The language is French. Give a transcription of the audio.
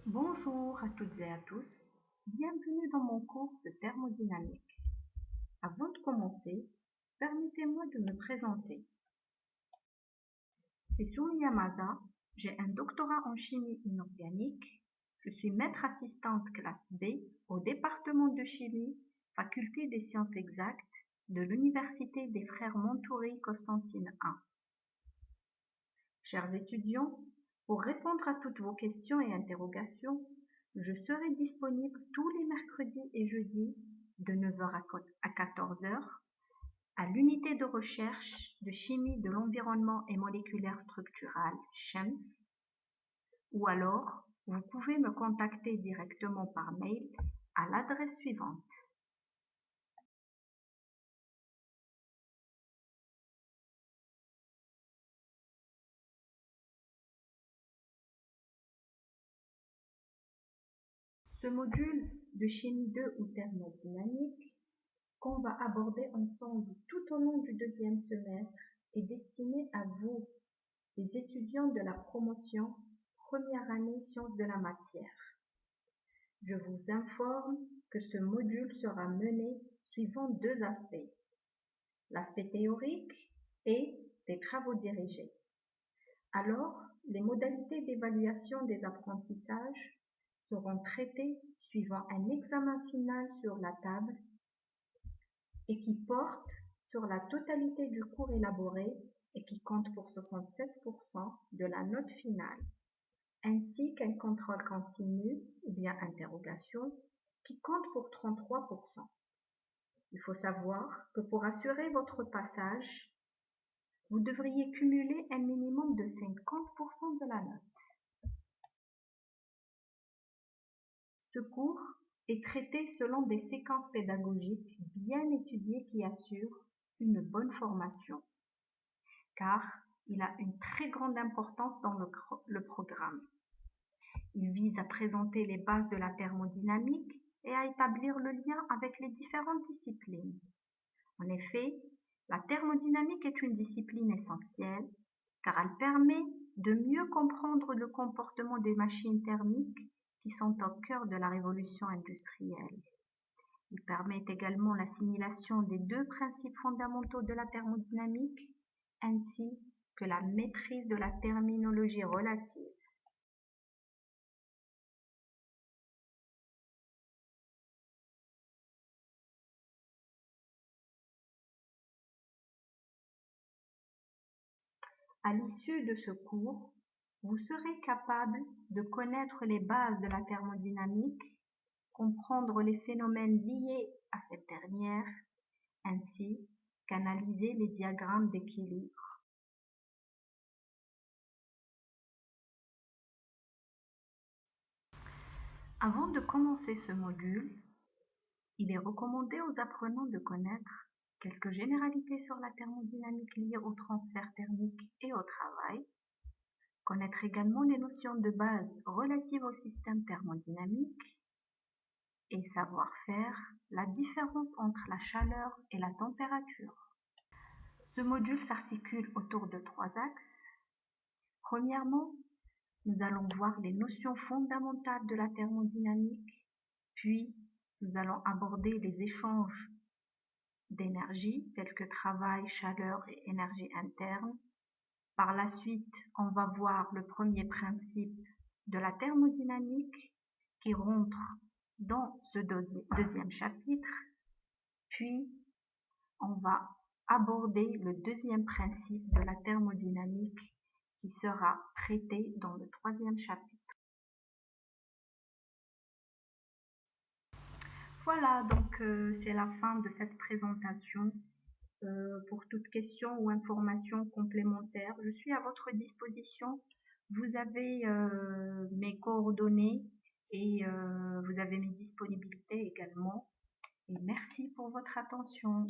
Bonjour à toutes et à tous, bienvenue dans mon cours de thermodynamique. Avant de commencer, permettez-moi de me présenter. C'est Sumi Yamada, j'ai un doctorat en chimie inorganique, je suis maître assistante classe B au département de chimie, faculté des sciences exactes de l'Université des Frères Montouri Constantine I. Chers étudiants, pour répondre à toutes vos questions et interrogations, je serai disponible tous les mercredis et jeudis de 9 h à 14 h à l'unité de recherche de chimie de l'environnement et moléculaire structurale (CHEMS), ou alors vous pouvez me contacter directement par mail à l'adresse suivante. Ce module de chimie 2 ou thermodynamique qu'on va aborder ensemble tout au long du deuxième semestre est destiné à vous, les étudiants de la promotion première année sciences de la matière. Je vous informe que ce module sera mené suivant deux aspects, l'aspect théorique et des travaux dirigés. Alors, les modalités d'évaluation des apprentissages seront traitées suivant un examen final sur la table et qui porte sur la totalité du cours élaboré et qui compte pour 67% de la note finale, ainsi qu'un contrôle continu ou bien interrogation qui compte pour 33%. Il faut savoir que pour assurer votre passage, vous devriez cumuler un minimum de 50% de la note. Ce cours est traité selon des séquences pédagogiques bien étudiées qui assurent une bonne formation, car il a une très grande importance dans le programme. Il vise à présenter les bases de la thermodynamique et à établir le lien avec les différentes disciplines. En effet, la thermodynamique est une discipline essentielle car elle permet de mieux comprendre le comportement des machines thermiques qui sont au cœur de la révolution industrielle. Il permet également l'assimilation des deux principes fondamentaux de la thermodynamique ainsi que la maîtrise de la terminologie relative. À l'issue de ce cours, vous serez capable de connaître les bases de la thermodynamique, comprendre les phénomènes liés à cette dernière, ainsi qu'analyser les diagrammes d'équilibre. Avant de commencer ce module, il est recommandé aux apprenants de connaître quelques généralités sur la thermodynamique liées au transfert thermique et au travail, connaître également les notions de base relatives au système thermodynamique et savoir faire la différence entre la chaleur et la température. Ce module s'articule autour de trois axes. Premièrement, nous allons voir les notions fondamentales de la thermodynamique, puis nous allons aborder les échanges d'énergie tels que travail, chaleur et énergie interne. Par la suite, on va voir le premier principe de la thermodynamique qui rentre dans ce deuxième chapitre, puis on va aborder le deuxième principe de la thermodynamique qui sera traité dans le troisième chapitre. Voilà, donc c'est la fin de cette présentation. Pour toute question ou information complémentaire, je suis à votre disposition. Vous avez mes coordonnées et vous avez mes disponibilités également. Et merci pour votre attention.